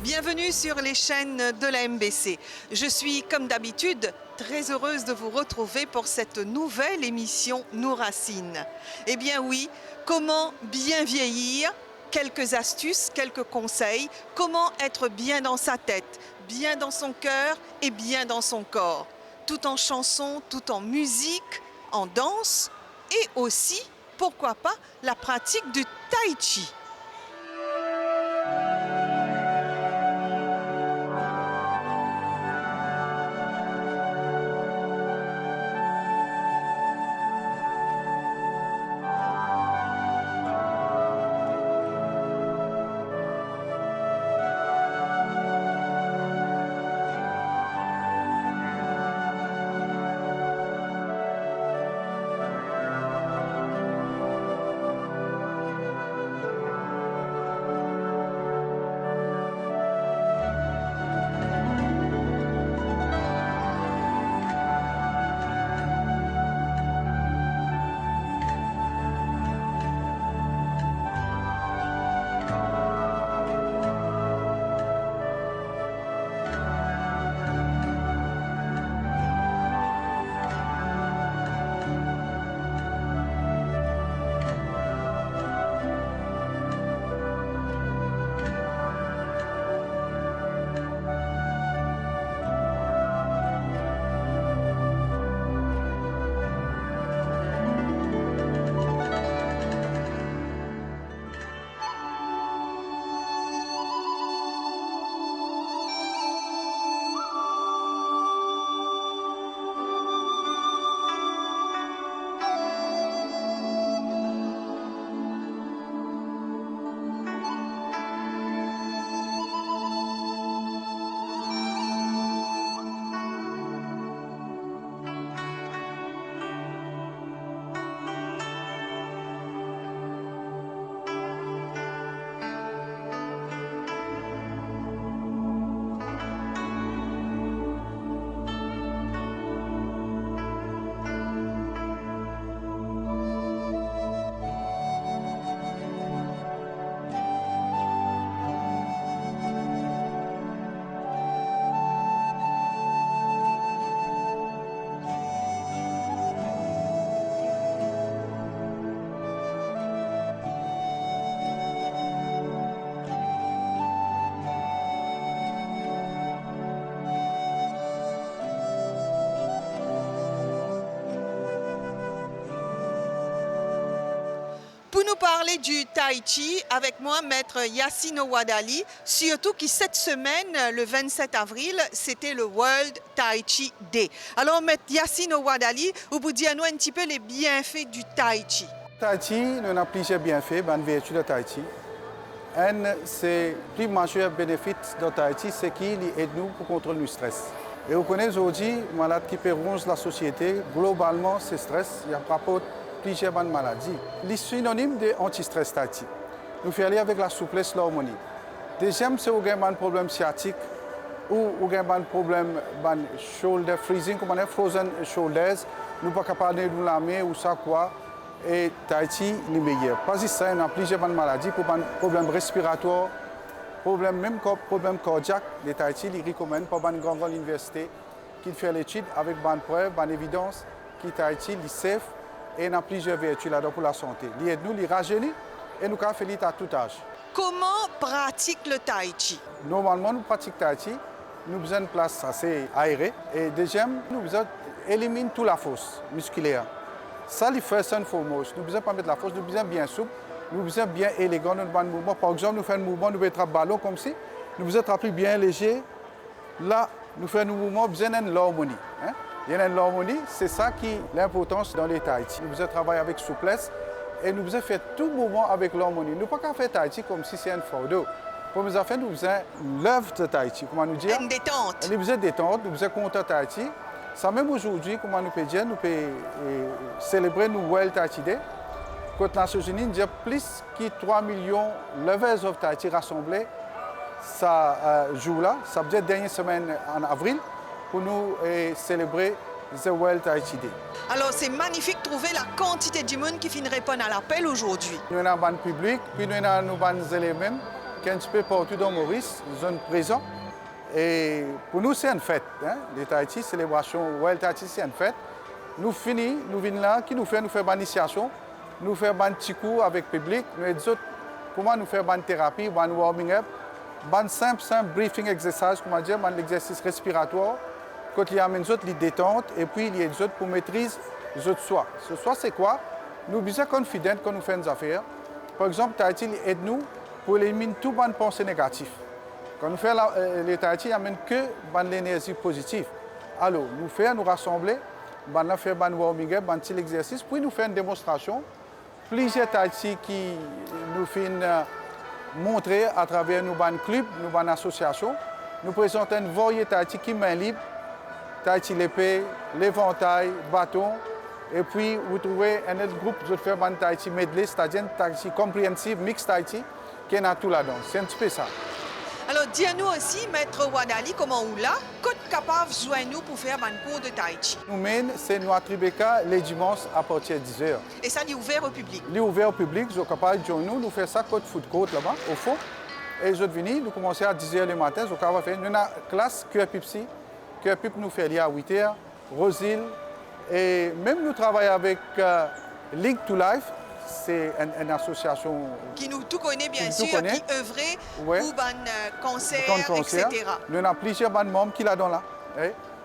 Bienvenue sur les chaînes de la MBC. Je suis, comme d'habitude, très heureuse de vous retrouver pour cette nouvelle émission Nos Racines. Eh bien oui, comment bien vieillir? Quelques astuces, quelques conseils. Comment être bien dans sa tête, bien dans son cœur et bien dans son corps. Tout en chanson, tout en musique, en danse et aussi, pourquoi pas, la pratique du tai chi. Pour nous parler du tai chi, avec moi, maître Yacine Ouadali, surtout qui cette semaine, le 27 avril, c'était le World Tai Chi Day. Alors, maître Yacine Ouadali, vous pouvez dire nous un petit peu les bienfaits du tai chi. Tai chi, nous avons plusieurs bienfaits, bonnes vertus de tai chi. Un, c'est le plus majeur bénéfice de tai chi, c'est qu'il aide nous pour contrôler le stress. Et vous connaissez aujourd'hui, les malades qui pérongent la société, globalement, c'est stress, il y a rapport plusieurs bonnes maladies. Les synonymes de anti-stress tai chi. Nous faisons aller avec la souplesse, l'harmonie. Deuxième, c'est qu'il y a un problème sciatique ou il y a un problème de shoulder freezing, comme on dit frozen shoulders. Nous ne sommes pas capables de nous lamer ou ça quoi. Et tai chi est meilleur. Parce que ça, il y a plusieurs bonnes maladies pour des problèmes respiratoires, même problème cardiaque. Les tai chi, ils recommandent pour une grande université qui fait l'étude avec bonne preuve, bonne évidence, qui tai chi, est safe. Et il y a plusieurs vertus là-dedans pour la santé. Il aide nous, il rajeunit et nous pouvons faire à tout âge. Comment pratique le tai chi? Normalement, nous pratiquons tai chi. Nous avons une place assez aérée. Et deuxième, nous éliminons toute la force musculaire. Ça, c'est first and foremost. Nous ne devons pas mettre la force, nous devons bien souple, nous devons bien élégant dans le mouvement. Par exemple, nous faisons un mouvement, nous devons attraper le ballon comme si. Nous devons attraper bien léger. Là, nous faisons un mouvement, nous devons avoir l'harmonie. Il y a une harmonie, c'est ça qui est l'importance dans les tai chi. Nous devons travailler avec souplesse et nous devons faire tout mouvement avec l'harmonie. Nous ne pouvons pas faire tai chi comme si c'était un fardeau. Pour nous faire, nous faisons l'œuvre de tai chi, comment nous dire? Une détente. Nous faisons détente, nous faisons compter tai chi. Ça même aujourd'hui, comment nous pouvons dire, nous pouvons célébrer le World Tai Chi Day. Quand les Nations Unies, il y a plus de 3 millions de lovers of Tai Chi rassemblés ce jour-là. Ça veut dire dernière semaine en avril pour nous célébrer The World Tai Chi Day. Alors c'est magnifique de trouver la quantité de monde qui finit répondre à l'appel aujourd'hui. Nous avons un bon public, puis nous avons nos bons élèves même 15 peu partout dans Maurice, zone présent. Et pour nous, c'est une fête. Hein? Les Tahiti, célébration Royal Tahiti, c'est une fête. Nous finissons, nous venons là, qui nous fait une initiation, nous faisons un petit cours avec le public, nous autres, comment nous faire une thérapie, un warming up, un simple briefing exercice, comment dire, un exercice respiratoire, quand il y a les autres, les détente, et puis il y a les autres pour maîtriser les autres soi. Ce soi, c'est quoi? Nous sommes bien confidents quand nous faisons des affaires. Par exemple, Tahiti aide nous pour éliminer toute bonne pensée négative. Quand nous faisons les Tahiti, il n'y a même que l'énergie positive. Alors, nous rassembler, nous faire un warming up, un petit exercice, puis nous faire une démonstration. Plusieurs Tahiti qui nous font montrer à travers nos clubs, nos associations. Nous présentons une variété Tahiti qui est main libre, Tahiti l'épée, l'éventail, bâton. Et puis, vous trouvez un autre groupe de faire un Tahiti medley, c'est-à-dire un Tahiti comprehensive, mix Tahiti, qui est tout là-dedans. C'est un petit peu ça. Alors, dis-nous aussi, Maître Wadali, comment ou là, qu'est-ce capable de joindre nous pour faire un cours de Tahiti? Nous menons, c'est Noir Tribeca, les dimanches à partir de 10h. Et ça, il est ouvert au public? Il est ouvert au public, vous êtes capable de joindre nous, nous faisons ça côte foot court là-bas, au fond. Et je venus, nous commençons à 10h le matin, vous êtes capable de faire une classe QRPIPSI. QRPIP nous fait à 8h, Rosile. Et même nous travaillons avec Link to Life, c'est une association qui nous tout connaît bien sûr, qui œuvrait ouais. pour un concert, etc. Nous avons plusieurs membres qui sont là.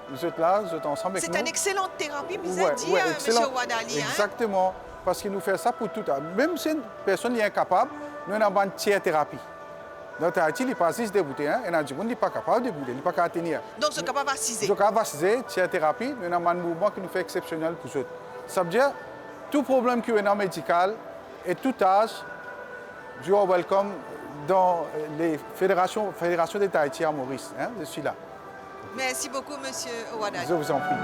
Vous êtes là, vous êtes ensemble avec nous. C'est une excellente thérapie, vous avez dit, M. Wadali. Exactement, parce qu'il nous fait ça pour tout. Même si une personne est incapable, nous avons une tiers thérapie. Dans Tahiti, il n'est pas 6 débouté. Il y a des gens qui ne sont pas capables de débouter, il n'est pas capable de tenir. Donc, ils sont capables d'assiser. Ils sont capables d'assiser, tiers thérapie, nous avons un mouvement qui nous fait exceptionnel pour eux. Ça veut dire, tout problème qui est dans médical et tout âge, you are welcome dans les fédérations de Tahiti à Maurice. Je suis là. Merci beaucoup, M. Wadali. Je vous en prie.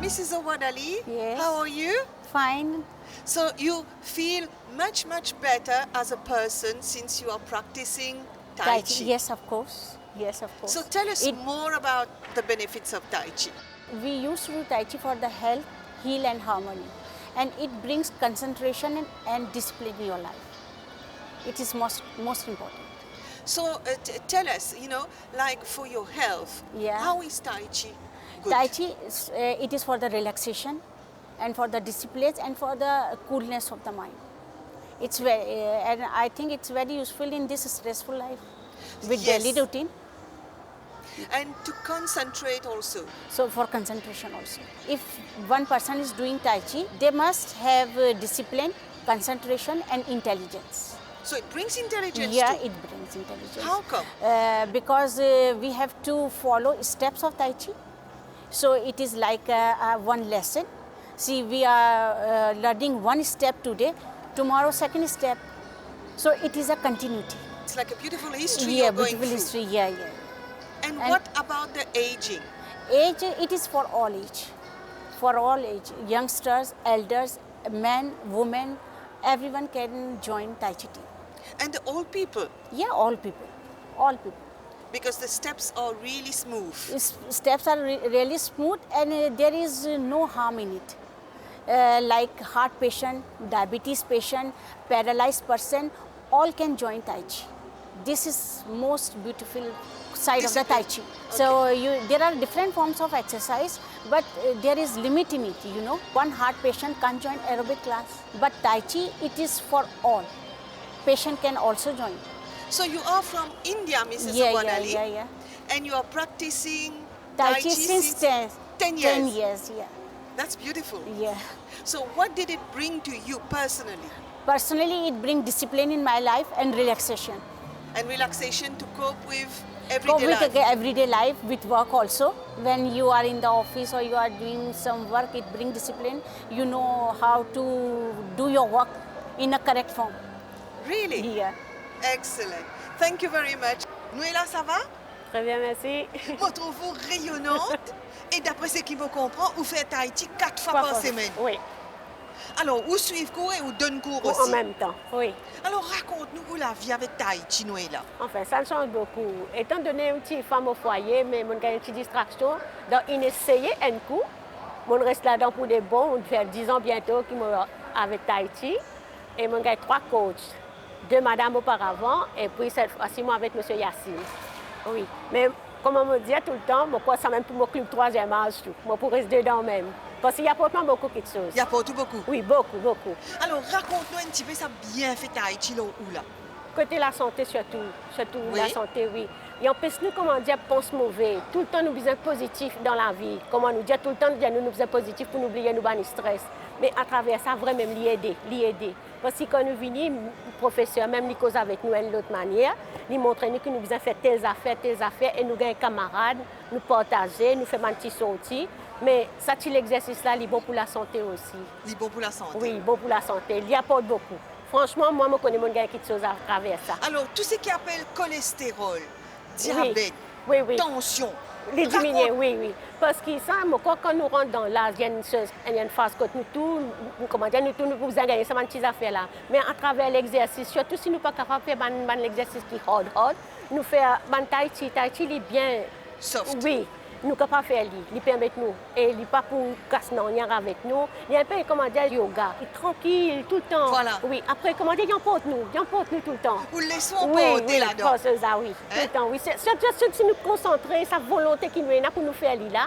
Mrs. Wadali, yes. How are you? Fine. So you feel much better as a person since you are practicing Tai Chi? Yes, of course. Yes, of course. So tell us more about the benefits of Tai Chi. We used to do Tai Chi for the health, heal and harmony. And it brings concentration and discipline in your life. It is most important. So tell us, like for your health, how is Tai Chi good? Tai Chi, it is for the relaxation and for the discipline and for the coolness of the mind. It's very, and I think it's very useful in this stressful life with daily routine. And to concentrate also. So for concentration also. If one person is doing Tai Chi, they must have discipline, concentration and intelligence. So it brings intelligence Yeah, too? it brings intelligence. How come? Because we have to follow steps of Tai Chi. So it is like one lesson. See, we are learning one step today, tomorrow second step. So it is a continuity. It's like a beautiful history Yeah, you're going beautiful through. history, yeah. And what about the aging? Age, it is for all age. For all age, youngsters, elders, men, women, everyone can join Tai Chi team. And the old people? Yeah, all people, all people. Because the steps are really smooth. Steps are really smooth and there is no harm in it. Like heart patient, diabetes patient, paralyzed person, all can join Tai Chi. This is most beautiful side of the Tai Chi. Okay. So there are different forms of exercise, but there is limit in it, One heart patient can't join aerobic class, but Tai Chi, it is for all. Patient can also join. So you are from India, Mrs. Wadali? Yeah. And you are practicing Tai Chi since 10 years? 10 years, yeah. That's beautiful. Yeah. So what did it bring to you personally? Personally, it brings discipline in my life and relaxation. And relaxation to cope with everyday life? Everyday life, with work also. When you are in the office or you are doing some work, it brings discipline. You know how to do your work in a correct form. Really? here. Excellent. Thank you very much. Noéla, ça va? Très bien, merci. Je trouve vous rayonnante. Et d'après ce qui me comprend, vous faites Tahiti 4 fois par semaine. Oui, Alors, vous suivez cours et vous donnez cours en aussi. même temps, oui. Alors, raconte-nous la vie avec Tahiti, Noéla. Enfin, ça change beaucoup. Étant donné une petite femme au foyer, mais mon gars une petite distraction, donc il essayait un coup. Mon reste là-dedans pour des bons, on fait 10 ans bientôt qu'il avec Tahiti. Et mon gars 3 coachs, 2 madames auparavant, et puis cette fois-ci, moi avec M. Yassine. Oui, mais comme on me dit tout le temps, moi, ça même pour mon club 3e âge, tout. Moi, pour rester dedans même. Parce qu'il y a pourtant beaucoup de choses. Il y a pas tout beaucoup. Oui, beaucoup, beaucoup. Alors, raconte-nous un petit peu ça bien fait Tahiti, là où là. Côté la santé surtout, Oui. la santé, oui. Et on peut nous, comment dire, pense mauvais. Tout le temps, nous besoin positif dans la vie. Comment nous dire, tout le temps, nous besoin positif pour nous oublier nous bannir stress. Mais à travers ça, vraiment, l'y aider. Parce que quand nous venons, le professeur, même, il cause avec nous d'une autre manière. Il montre nous que nous besoin faire telles affaires, et nous gagnons camarades, nous partager, nous faisons un petit sortie. Mais ça, l'exercice-là, il est bon pour la santé aussi. Il est bon pour la santé. Oui, bon pour la santé. Il y apporte beaucoup. Franchement, moi, je connais mon gars qui chose à travers ça. Alors, tout ce qui appelle cholestérol, diabète, Oui. tension. Les diminuer, raconte- oui. Parce que ça, quand nous rentrons dans l'âge, il y a une phase que nous tous, comment dire, nous vous gagner ces petites affaires-là. Mais à travers l'exercice, surtout si nous ne sommes pas capables de faire l'exercice qui est hard, nous faisons Tai Chi, il est bien Soft. Oui, nous sommes capables de faire, il permet nous. Et il n'est pas pour casser avec nous. Il y a un peu, comment dire, yoga. Il est tranquille tout le temps. Voilà. Oui, après, comment dire, il emporte nous tout le temps. Vous le laissez emporter là-dedans. Oui, c'est ça, oui. Tout le temps, oui. Surtout si nous concentrer, sa volonté qui nous est là pour nous faire là,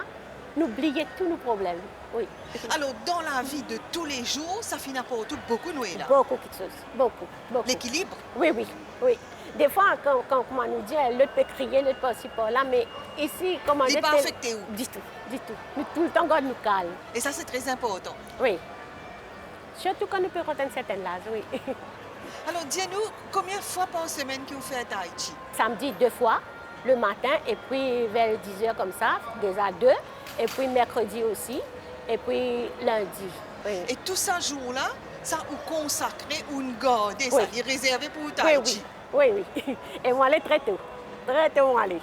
nous oublier tous nos problèmes. Oui. Alors, dans la vie de tous les jours, ça finit pour tout beaucoup, Noéla. Beaucoup de choses. Beaucoup. L'équilibre. Oui. Des fois, quand comment nous dit, l'autre peut crier, l'autre peut aussi par là, mais ici, comment Il n'est dire. pas affecté où? Du tout. Nous, tout le temps, God nous calme. Et ça, c'est très important. Oui. Surtout quand nous pouvons atteindre certaines âges, oui. Alors, dis-nous, combien de fois par semaine que vous faites Tahiti? Samedi, 2 fois, le matin, et puis vers 10h comme ça, déjà 2, et puis mercredi aussi, et puis lundi. Oui. Et tout ça jour-là, ça vous consacrez ou une garde, ça est réservé pour Tahiti. Oui. Et moi, aller très tôt. Très tôt, moi, aller.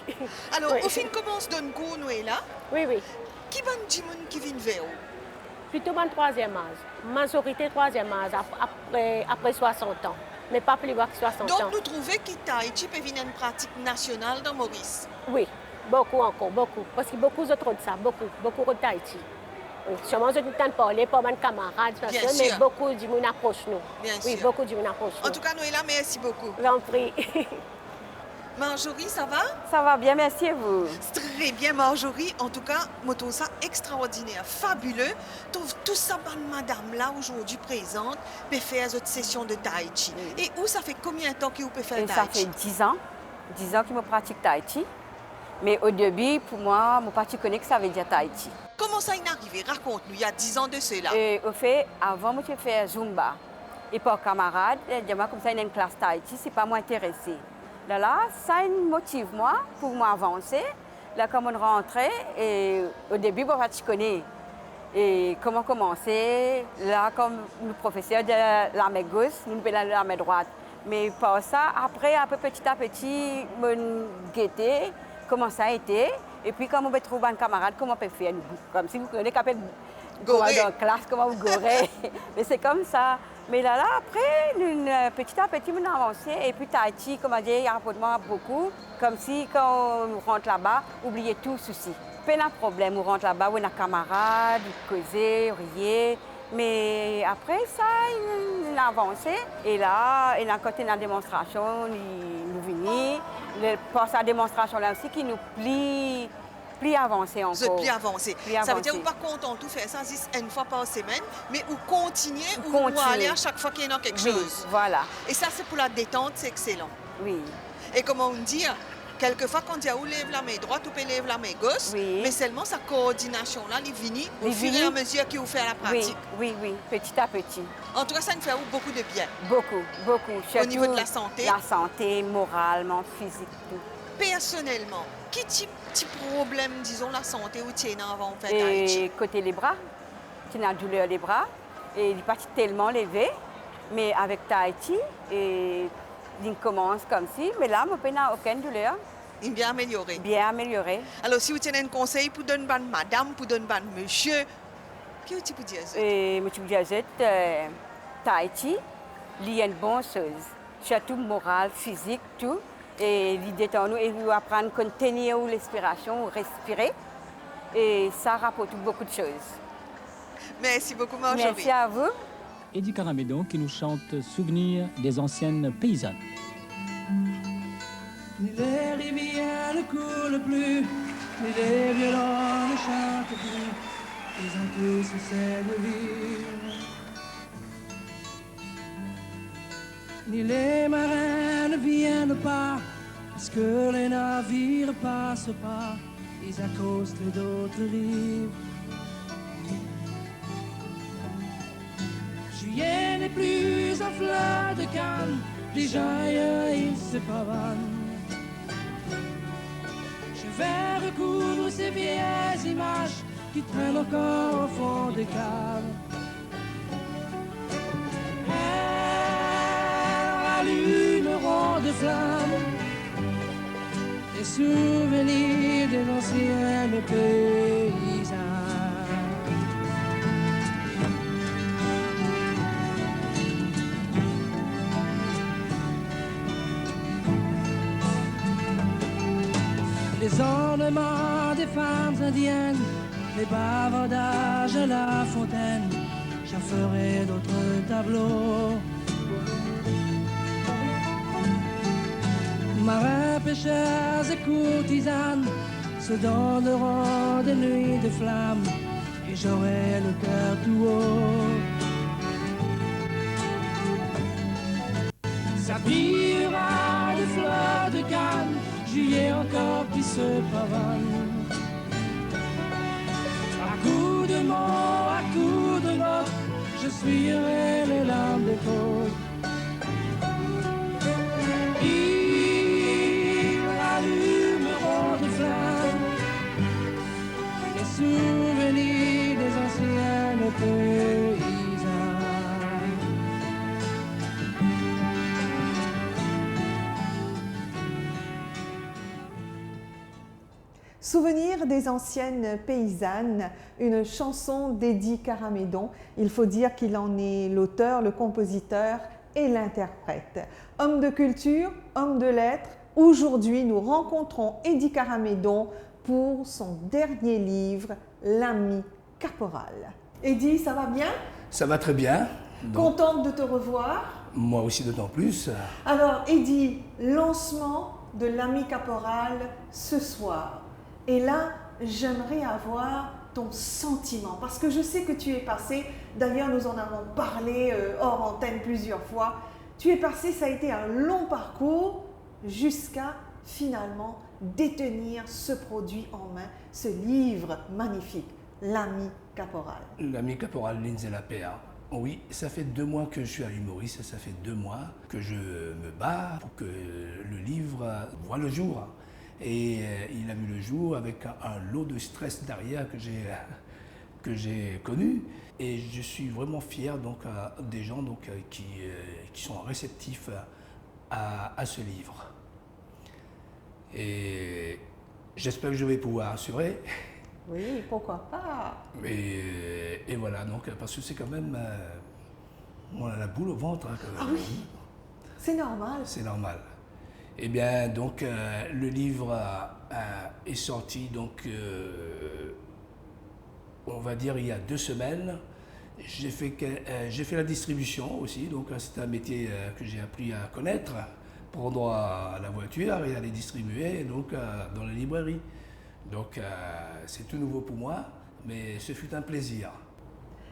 Alors, Oui. au fin, comment se donne cours, Noéla? Oui. Qui va nous dire qui vient vers vous? Plutôt mon 3e âge. Majorité 3e âge, après 60 ans. Mais pas plus bas que 60 ans. Donc, nous trouvons que Tahiti peut venir une pratique nationale dans Maurice. Oui, beaucoup encore, beaucoup. Parce que beaucoup d'autres de ça, beaucoup de Tahiti. Oui, sûrement je ne parler pas mes camarades, Bien mais sûr. beaucoup de monde approche nous. Bien Oui, sûr. beaucoup de monde approche nous. En tout cas, Noéla, merci beaucoup. J'en prie. Marjorie, ça va? Ça va bien, merci et vous. Très bien, Marjorie. En tout cas, moi, trouve ça extraordinaire, fabuleux. Trouve tout ça, madame-là, aujourd'hui présente, peut faire cette session de Tahiti. Et où ça fait combien de temps que vous pouvez faire Et ça Tahiti? fait 10 ans que je pratique Tahiti. Mais au début, pour moi, je ne connais que ça veut dire Tahiti. Comment ça est arrivé? Raconte-nous, il y a 10 ans de cela. Et au fait, avant, je faisais Zumba. Et par camarade, moi comme ça, il y a une classe Tahiti, c'est pas moi intéressé. Là, ça me motive moi pour m'avancer. Là, comme on rentrait, et au début, je connais. Et comment commencer? Là, comme le professeur de la main gauche, nous faisons la main droite. Mais par ça, après, un peu petit à petit, me guetter comment ça a été. Et puis, quand on peut trouver un camarade, comment on peut faire? Comme si vous connaissez qu'à peine Goré. dans la classe, comment vous gorez. Mais c'est comme ça. Mais là, après, petit à petit, on a avancé. Et puis, Tahiti, comme on dit, il y a beaucoup. Comme si, quand on rentre là-bas, oubliez tout souci. Pas de problème, on rentre là-bas, on a camarades, causer, rier. Mais après ça, il a avancé. Et là, il a côté de la démonstration, il nous venait. Pour sa démonstration-là aussi, qui nous plie avancé encore. Vous êtes bien avancé. Plie Ça veut avancé. dire que vous n'êtes pas content de tout faire ça une fois par semaine, mais vous continuez ou vous Continuez. allez à chaque fois qu'il y a quelque Oui, chose. voilà, Et ça, c'est pour la détente, c'est excellent. oui. Et comment on dit, quelquefois, quand il y a où lève la main droite, ou peut lève la main gauche, Oui. mais seulement sa coordination-là, il finit au Il fur et finit. à mesure qu'il vous fait la pratique. Oui, petit à petit. En tout cas, ça nous fait beaucoup de bien. Beaucoup. Surtout niveau de la santé? La santé, moralement, physique, tout. Personnellement, quel petit problème, disons, la santé ou tiens avant de faire Et Tahiti? côté les bras, tu as une douleur les bras, et il est parti tellement levé, Mais avec Tahiti, et il commence comme si, mais là, je n'ai aucune douleur, Il est bien amélioré. bien amélioré. Alors, si vous tenez un conseil pour donner madame, pour donner monsieur, qu'est-ce que tu peux dire? Et je peux dire Tahiti, il y a une bonne chose, surtout morale, physique, tout. Et l'idée de nous, et vous apprendre à contenir l'inspiration, respirer. Et ça rapporte beaucoup de choses. Merci beaucoup, Marjorie. Merci à vous. Eddie Caramédon qui nous chante Souvenir des anciennes paysannes. Ni les rivières ne coulent plus, ni les violons ne chantent plus, ils ont tous cessé de vivre. Ni les marins ne viennent pas, parce que les navires passent pas, ils accostent d'autres rives. Juillet n'est plus en fleur de canne, les gens ils se pavanent. Je vais recoudre ces vieilles images qui traînent encore au fond des caves. Elles allumeront de flammes les souvenirs des anciennes paysannes. Les ornements des femmes indiennes, les bavardages à la fontaine, j'en ferai d'autres tableaux. Marins, pêcheurs et courtisanes se donneront des nuits de flammes et j'aurai le cœur tout haut. Ça brillera de fleurs de canne, juillet encore qui se pavane. À coups de mots, à coups de mots, je suivrai les lames des côtes. Ils allumeront de flammes les souvenirs des anciennes paysannes. Souvenir des anciennes paysannes, une chanson d'Eddie Caramédon. Il faut dire qu'il en est l'auteur, le compositeur et l'interprète. Homme de culture, homme de lettres, aujourd'hui nous rencontrons Eddie Caramédon pour son dernier livre, L'ami caporal. Eddie, ça va bien? Ça va très bien. Donc, Contente de te revoir. moi aussi d'autant plus. Alors Eddie, lancement de L'ami caporal ce soir. Et là, j'aimerais avoir ton sentiment, parce que je sais que tu es passé, d'ailleurs nous en avons parlé hors antenne plusieurs fois, tu es passé, ça a été un long parcours jusqu'à finalement détenir ce produit en main, ce livre magnifique, L'ami caporal. L'ami caporal Lindsay Lapéa. Oui, ça fait 2 mois que je suis à l'humoriste, ça fait 2 mois que je me bats pour que le livre voit le jour. Et il a vu le jour avec un lot de stress derrière que j'ai connu. Et je suis vraiment fier donc, des gens donc, qui sont réceptifs à ce livre. Et j'espère que je vais pouvoir assurer. Oui, pourquoi pas. Et voilà, donc, parce que c'est quand même... on a la boule au ventre. Hein, quand même. Ah oui, c'est normal. C'est normal. Eh bien, donc, le livre est sorti, donc, on va dire, il y a 2 semaines. J'ai fait la distribution aussi, donc c'est un métier que j'ai appris à connaître, prendre à la voiture et à les distribuer donc, dans la librairie. Donc, c'est tout nouveau pour moi, mais ce fut un plaisir.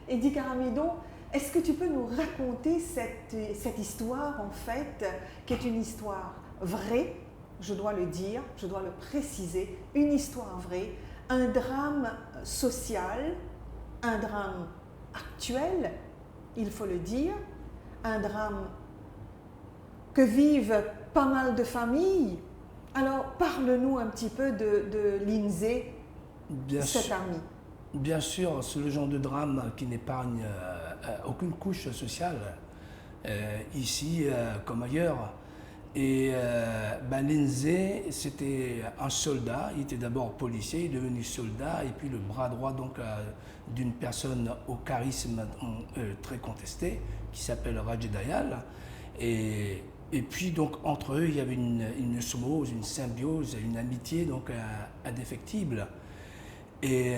Eddie Caramédon, est-ce que tu peux nous raconter cette histoire, en fait, qui est une histoire vraie, je dois le dire, je dois le préciser, une histoire vraie, un drame social, un drame actuel, il faut le dire, un drame que vivent pas mal de familles. Alors, parle-nous un petit peu de Lindsay, cet ami. Bien sûr, c'est le genre de drame qui n'épargne aucune couche sociale. ici comme ailleurs. Et Lindsay, c'était un soldat, il était d'abord policier, il est devenu soldat, et puis le bras droit donc d'une personne au charisme très contesté, qui s'appelle Raj Dayal. Et puis donc entre eux, il y avait une osmose, une symbiose, une amitié donc indéfectible. Et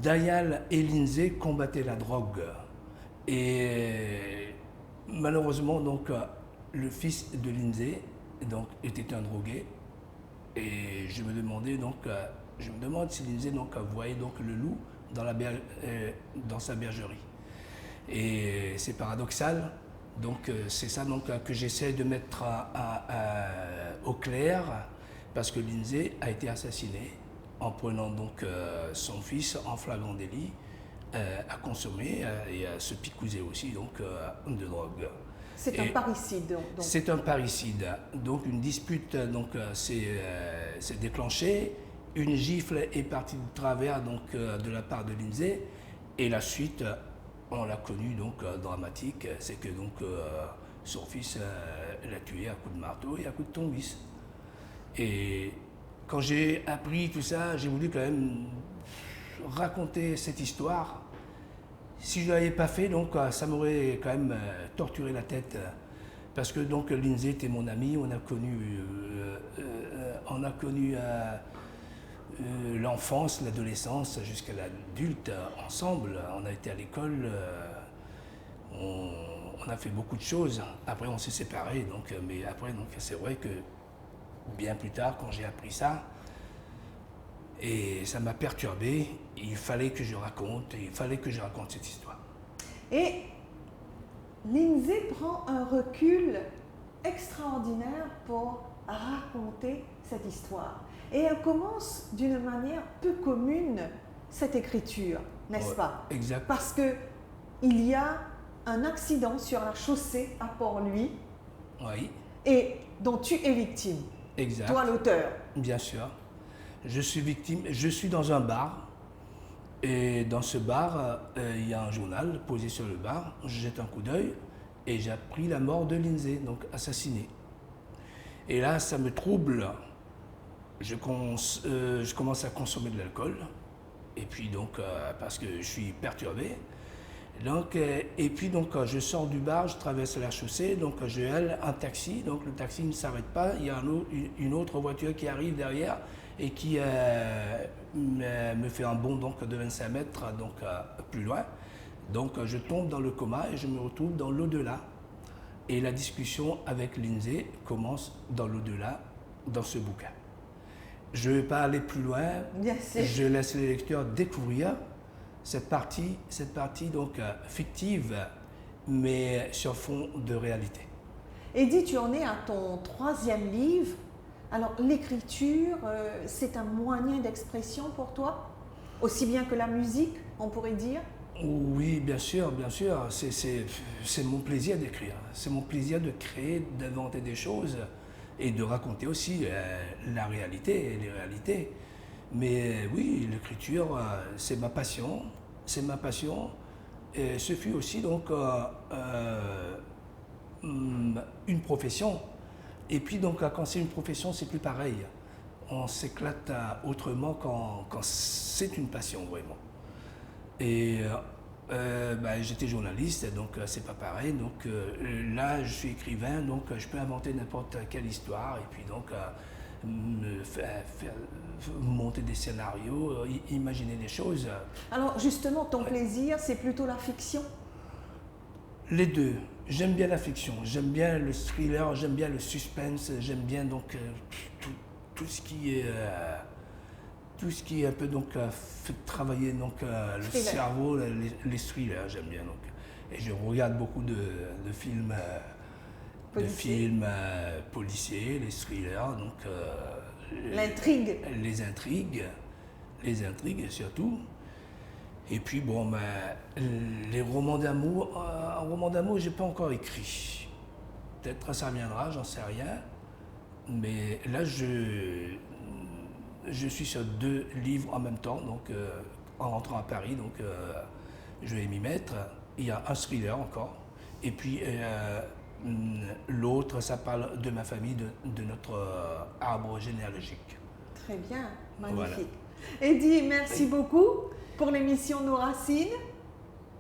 Dayal et Lindsay combattaient la drogue. Et malheureusement donc le fils de Lindsay donc, était un drogué, et je me demande si Lindsay donc, voyait donc, le loup dans sa bergerie. Et c'est paradoxal, donc c'est ça donc, que j'essaie de mettre au clair, parce que Lindsay a été assassiné en prenant donc, son fils en flagrant délit à consommer et à se picouser aussi donc, de drogue. C'est un parricide. Donc. C'est un parricide. Donc une dispute s'est déclenchée. Une gifle est partie de travers donc, de la part de Lindsay. Et la suite, on l'a connue donc, dramatique. C'est que donc, son fils l'a tué à coups de marteau et à coups de tournevis. Et quand j'ai appris tout ça, j'ai voulu quand même raconter cette histoire. Si je ne l'avais pas fait, donc, ça m'aurait quand même torturé la tête. Parce que donc, Lindsay était mon ami, on a connu l'enfance, l'adolescence, jusqu'à l'adulte ensemble. On a été à l'école, on a fait beaucoup de choses. Après, on s'est séparés. Donc, mais après, c'est vrai que bien plus tard, quand j'ai appris ça, et ça m'a perturbé, il fallait que je raconte cette histoire. Et Lindsay prend un recul extraordinaire pour raconter cette histoire. Et elle commence d'une manière peu commune cette écriture, n'est-ce pas? Exact. Parce qu'il y a un accident sur la chaussée à Port-Louis, oui, et dont tu es victime. Exact. Toi, l'auteur. Bien sûr. Je suis victime, je suis dans un bar, et dans ce bar, il y a un journal posé sur le bar, je jette un coup d'œil, et j'ai appris la mort de Lindsay, donc assassinée. Et là, ça me trouble, je commence à consommer de l'alcool, et puis donc, parce que je suis perturbé, donc, et puis donc, je sors du bar, je traverse la chaussée, donc je haile un taxi, donc le taxi ne s'arrête pas, il y a une autre voiture qui arrive derrière, et qui me fait un bond donc, de 25 mètres donc, plus loin. Donc je tombe dans le coma et je me retrouve dans l'au-delà. Et la discussion avec Lindsay commence dans l'au-delà, dans ce bouquin. Je ne vais pas aller plus loin, je laisse les lecteurs découvrir cette partie donc, fictive, mais sur fond de réalité. Eddy, tu en es à ton 3e livre. Alors, l'écriture, c'est un moyen d'expression pour toi, aussi bien que la musique, on pourrait dire? Oui, bien sûr, bien sûr. C'est mon plaisir d'écrire. C'est mon plaisir de créer, d'inventer des choses et de raconter aussi la réalité et les réalités. Mais oui, l'écriture, c'est ma passion. C'est ma passion. Et ce fut aussi donc une profession. Et puis donc quand c'est une profession, c'est plus pareil. On s'éclate autrement quand c'est une passion vraiment. Et j'étais journaliste, donc c'est pas pareil. Donc là, je suis écrivain, donc je peux inventer n'importe quelle histoire et puis donc faire monter des scénarios, imaginer des choses. Alors justement, ton plaisir, c'est plutôt la fiction? Les deux. J'aime bien la fiction, j'aime bien le thriller, j'aime bien le suspense, j'aime bien donc tout ce qui est un peu donc fait travailler donc le cerveau, les thrillers, j'aime bien donc. Et je regarde beaucoup de films policiers, les thrillers, donc l'intrigue. Les intrigues surtout. Et puis bon, les romans d'amour, un roman d'amour, j'ai pas encore écrit. Peut-être ça viendra, j'en sais rien. Mais là, je suis sur 2 livres en même temps, donc en rentrant à Paris, donc je vais m'y mettre. Il y a un thriller encore, Et puis l'autre, ça parle de ma famille, de notre arbre généalogique. Très bien, magnifique. Voilà. Eddie, merci beaucoup pour l'émission Nos Racines.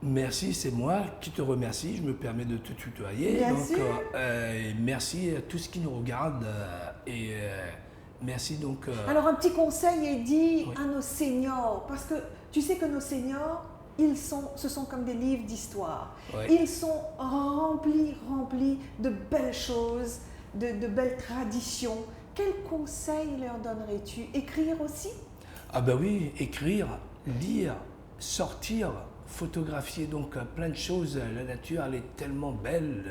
Merci, c'est moi qui te remercie. Je me permets de te tutoyer. Bien Donc, sûr. merci à tous qui nous regardent et merci donc. Alors un petit conseil, Eddie, Oui. à nos seniors, parce que tu sais que nos seniors, ce sont comme des livres d'histoire. Oui. Ils sont remplis de belles choses, de belles traditions. Quel conseil leur donnerais-tu? Écrire aussi? Ah ben oui, écrire, lire, sortir, photographier, donc plein de choses. La nature, elle est tellement belle,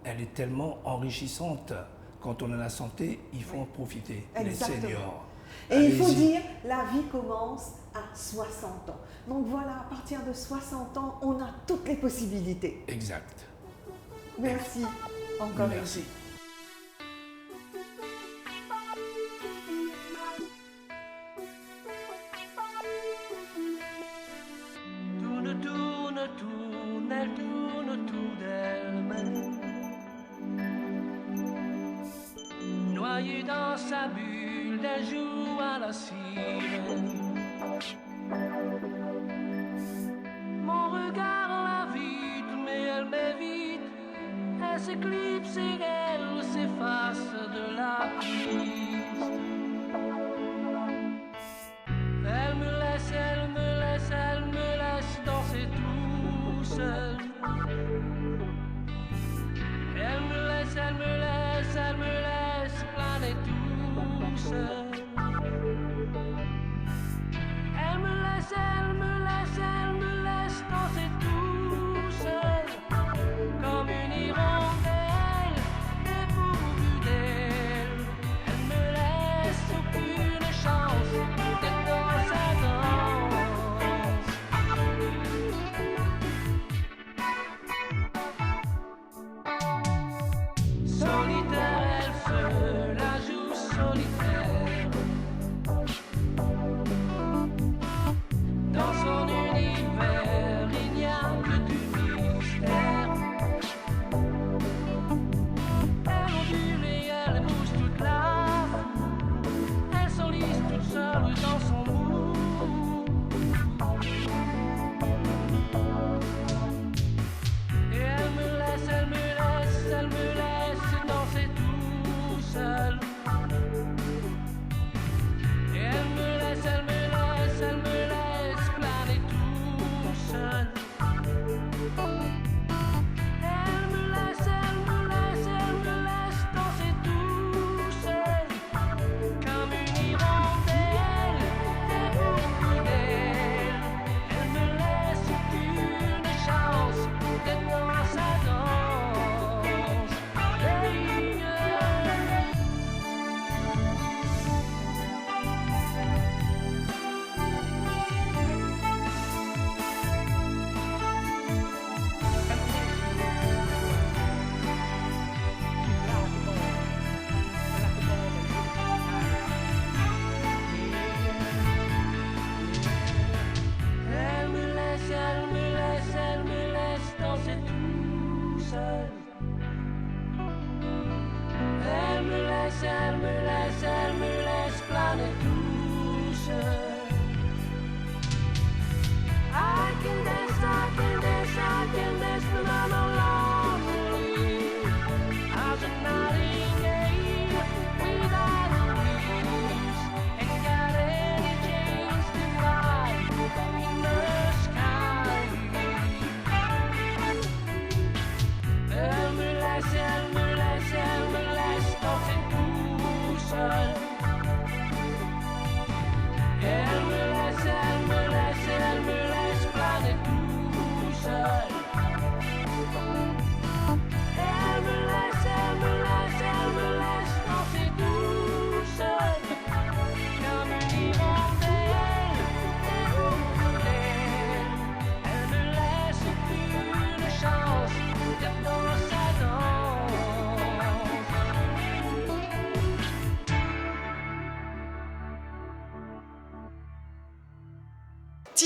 elle est tellement enrichissante. Quand on a la santé, il faut en profiter. Exactement. Les seniors. Et il faut Allez-y. dire, la vie commence à 60 ans. Donc voilà, à partir de 60 ans, on a toutes les possibilités. Exact. Merci encore. Merci. Tourne, tourne, tourne, elle tourne autour d'elle-même. Noyée dans sa bulle, d'un jour à la cime. Mon regard l'invite, mais elle m'évite. Elle s'éclipse et elle s'efface de la piste. Elle me laisse, elle me laisse, elle me laisse danser tout seul. Elle me laisse, elle me laisse, elle me laisse planer tout seul. Elle me laisse, elle me laisse, elle me laisse danser tout seul. Comme une hirondelle dépourvue d'aile. Elle me laisse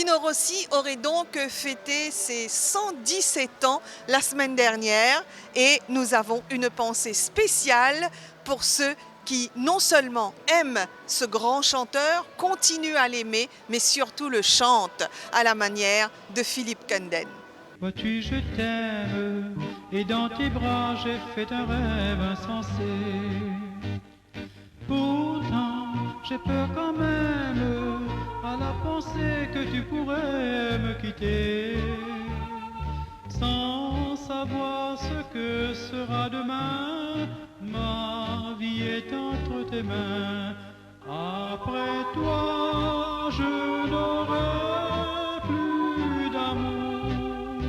Tino Rossi aurait donc fêté ses 117 ans la semaine dernière et nous avons une pensée spéciale pour ceux qui non seulement aiment ce grand chanteur, continuent à l'aimer, mais surtout le chantent à la manière de Philippe Kenden. Vois-tu, je t'aime, et dans tes bras j'ai fait un rêve insensé. Pourtant, j'ai peur quand même à la pensée que tu pourrais me quitter, sans savoir ce que sera demain. Ma vie est entre tes mains. Après toi, je n'aurai plus d'amour.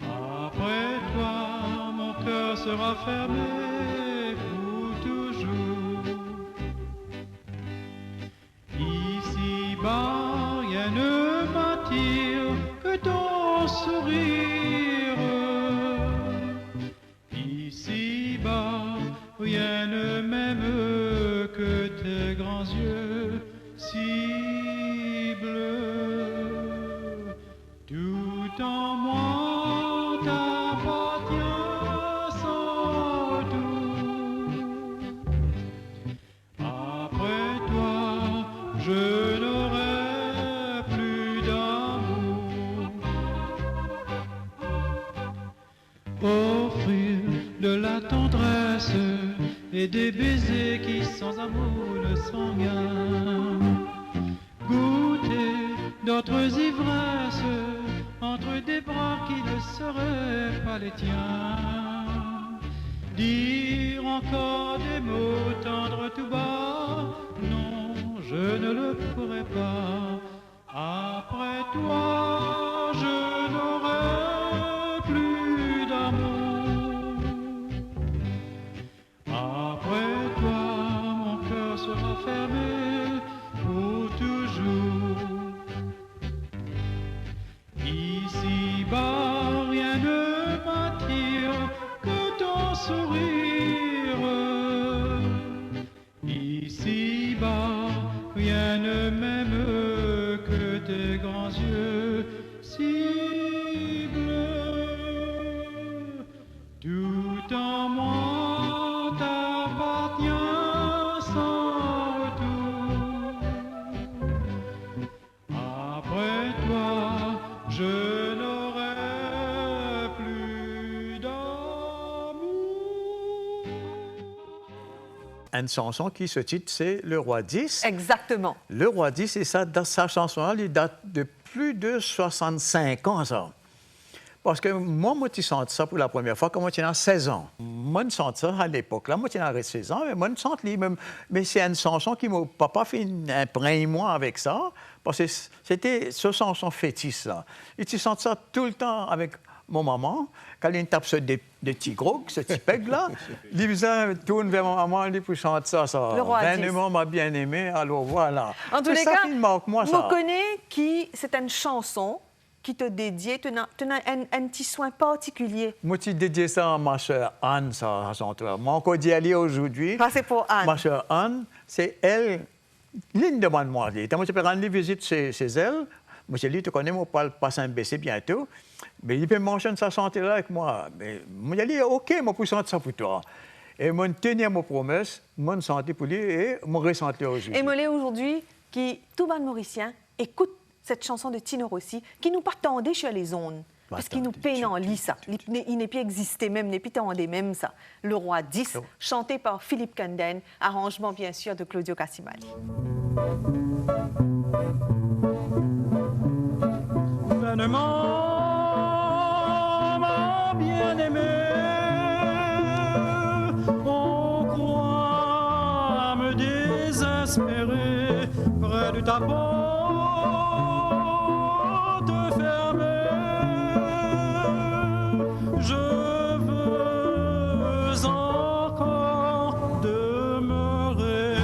Après toi, mon cœur sera fermé pour toujours. Ici-bas, rien ne m'attire que ton sourire. Ici-bas, rien ne m'aime que tes grands yeux si bleus. Tout en moi t'appartient sans retour. Après toi, je n'aurai plus d'amour. Offrir de la tendresse et des baisers qui sans amour ne sont rien. Goûter d'autres ivresses entre des bras qui ne seraient pas les tiens. Dire encore des mots tendres tout bas, non, je ne le pourrai pas. Après toi, je n'aurai plus d'amour. Après toi, mon cœur sera fermé pour toujours. Ici-bas, rien ne m'attire que ton sourire. Ici-bas, rien ne m'aime que tes grands yeux si bleus. Tout en moi t'appartient sans retour. Après toi, je n'aurai plus d'amour. Une chanson qui se titre, c'est Le Roi 10. Exactement. Le Roi 10, et ça, sa chanson-là, elle date de plus de 65 ans, ça. Parce que moi, je sens ça pour la première fois quand j'étais 16 ans. Moi, je sens ça à l'époque. Là, moi, j'étais 16 ans, mais moi, je sens lui-même. Mais c'est une chanson qui m'a papa fait imprégner moi avec ça, parce que c'était ce chanson fétiche, là. Et tu sens ça tout le temps avec mon maman, quand il tape sur des petits gros, ce petit peg-là, il tourne vers mon maman, il pour chanter ça. Le Roi 10. Ben, m'a bien aimé, alors voilà. En tous les ça cas, qui me manque, moi, ça. je connais qui c'est une chanson qui te dédiée, tu as un petit soin particulier. Moi, tu dédié ça à ma soeur Anne, ça, à son tour. Moi, encore d'y aller aujourd'hui. Ça, c'est pour Anne. Ma soeur Anne, c'est elle, l'une de moi. Moi, je peux rendre visite chez elle. Moi, je lui, tu connais, moi, pas Saint-Bessé bientôt. Mais il peut mentionner sa santé là avec moi. Mais moi, je lui dit, OK, moi, pour chanter ça pour toi. Et moi, tenir ma promesse, moi, santé pour lui et mon ressenti aujourd'hui. Et moi, aujourd'hui, qui, tout le monde mauricien, écoute cette chanson de Tino Rossi, qui nous partendait sur les ondes. Parce qu'il nous peine en lit, ça. Il n'est plus existé même, n'est plus tendé même, ça. Le Roi 10, chanté par Philippe Kenden, arrangement, bien sûr, de Claudio Cassimani. Vainement, ma bien-aimée, on croit me désespérer près de ta porte fermée. Je veux encore demeurer.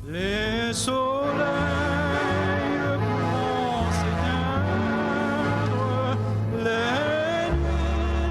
Les soleils vont s'éteindre, les nuits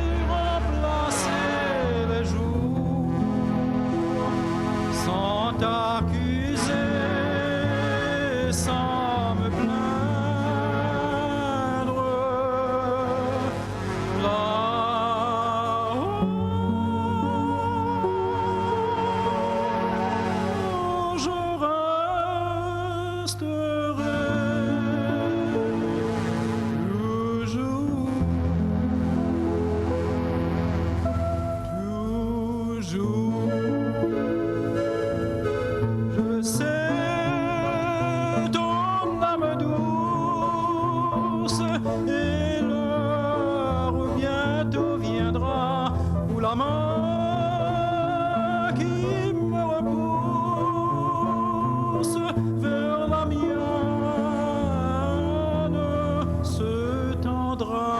toujours. Je sais ton âme douce et l'heure bientôt viendra où la main qui me repousse vers la mienne se tendra.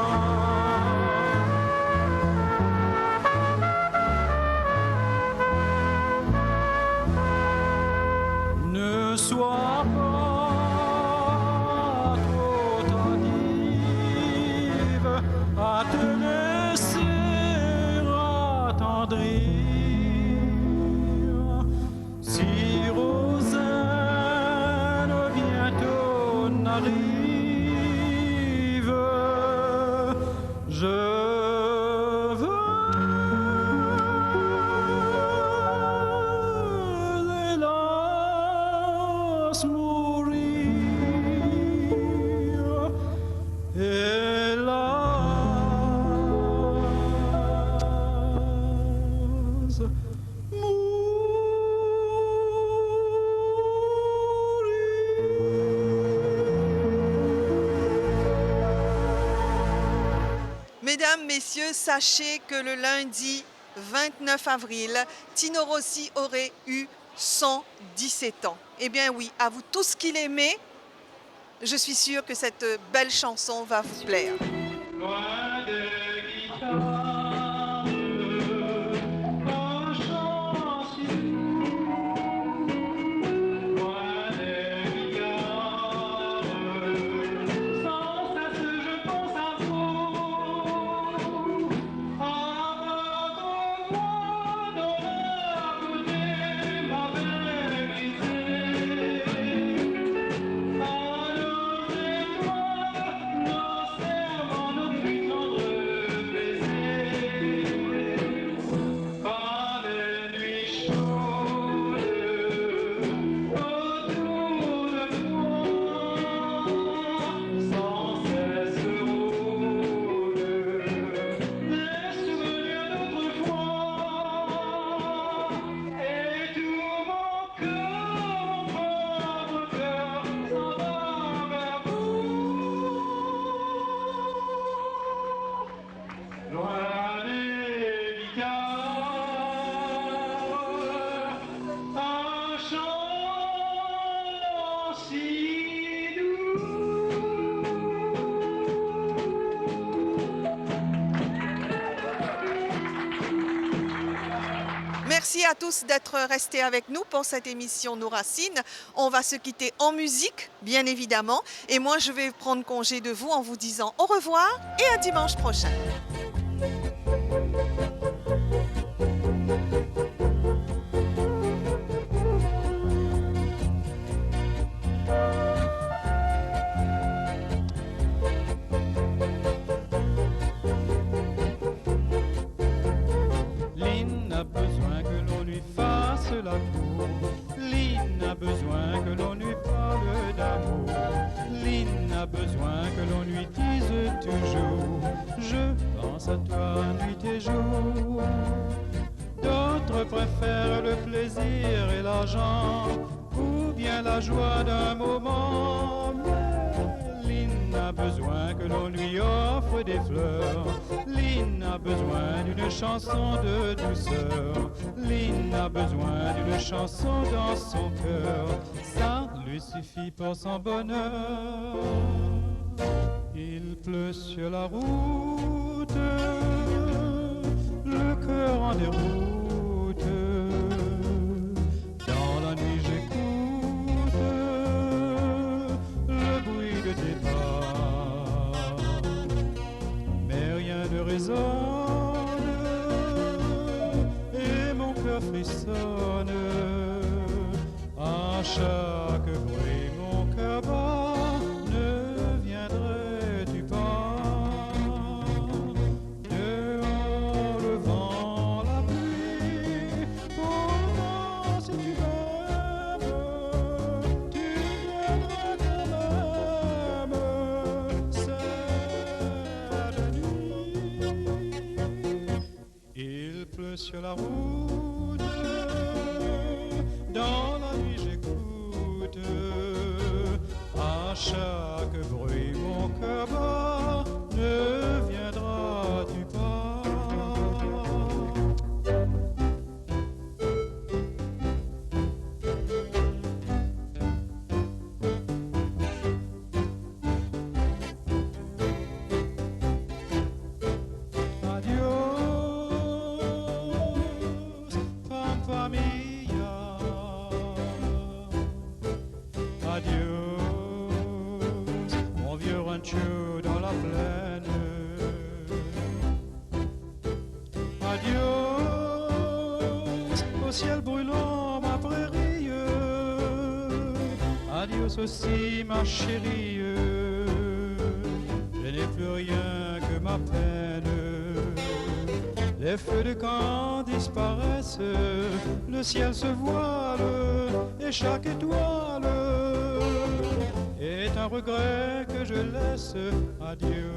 Ne sois pas trop tardive à te laisser attendrir. Si Rosaine bientôt n'arrive, je veux hélas mourir, hélas Mesdames, Messieurs, sachez que le lundi 29 avril, Tino Rossi aurait eu 117 ans. Eh bien oui, à vous tous qui l'aimez, je suis sûre que cette belle chanson va vous plaire. loin des guitares, un chant si doux, loin des bigarres, sans cesse je pense à vous, abandonne-moi dans la côté ma belle Élysée, à nos étoiles, nos serments, nos plus tendres baisers, par les nuits chaudes, autour de moi, sans cesse rôdent les souvenirs d'autrefois, et tout mon pauvre cœur s'en va vers vous. Loin des guitares, un chant si doux. Merci à tous d'être restés avec nous pour cette émission Nos Racines. On va se quitter en musique, bien évidemment. Et moi, je vais prendre congé de vous en vous disant au revoir et à dimanche prochain. Lynn a besoin que l'on lui fasse la cour. Lynn a besoin que l'on lui parle d'amour. Lynn a besoin que l'on lui dise toujours: je pense à toi nuit et jour. D'autres préfèrent le plaisir et l'argent, ou bien la joie d'un moment. Mais Lynn a besoin que l'on lui offre des fleurs. Lynn a besoin d'une chanson de douceur. Lynn a besoin d'une chanson dans son cœur. Ça lui suffit pour son bonheur. Il pleut sur la route, le cœur en déroute. Dans la nuit j'écoute le bruit de tes pas, mais rien ne résonne et mon cœur frissonne. À chaque bruit mon cœur bat. Ne viendrais-tu pas dehors le vent, la pluie? Pourtant si tu m'aimes, tu viendrais quand même cette nuit. Il pleut sur la route, dans la nuit j'écoute, à chaque bruit mon cœur bat, ne viendras-tu pas? Dans la plaine, adios au ciel brûlant ma prairie, adios aussi ma chérie, je n'ai plus rien que ma peine. Les feux de camp disparaissent, le ciel se voile et chaque étoile est un regret que je laisse. Adieu.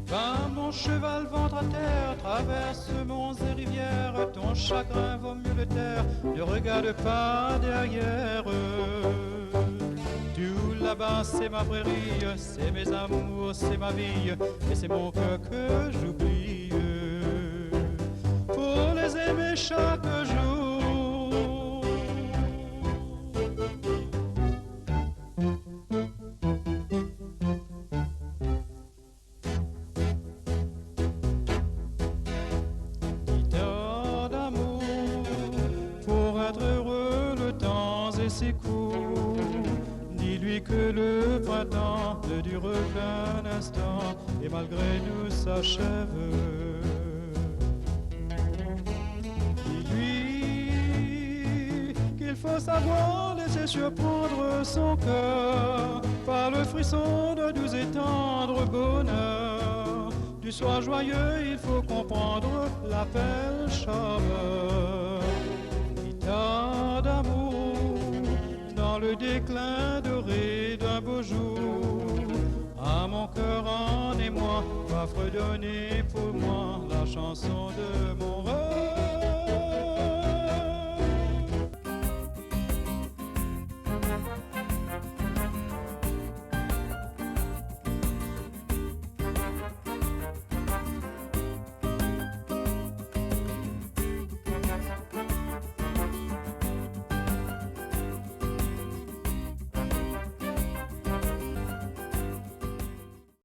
Va mon cheval ventre à terre, traverse monts et rivières, ton chagrin vaut mieux le taire, ne regarde pas derrière. Tout là-bas c'est ma prairie, c'est mes amours, c'est ma vie, et c'est mon cœur que j'oublie. Pour les aimer chaque jour. C'est court, dis-lui que le printemps ne dure qu'un instant et malgré nous s'achève. Dis-lui qu'il faut savoir laisser surprendre son cœur par le frisson de doux et tendre bonheur. Du soir joyeux, il faut comprendre l'appel charmeur. Guitare d'amour dans le déclin doré d'un beau jour, à mon cœur en émoi va fredonner pour moi la chanson de mon rêve.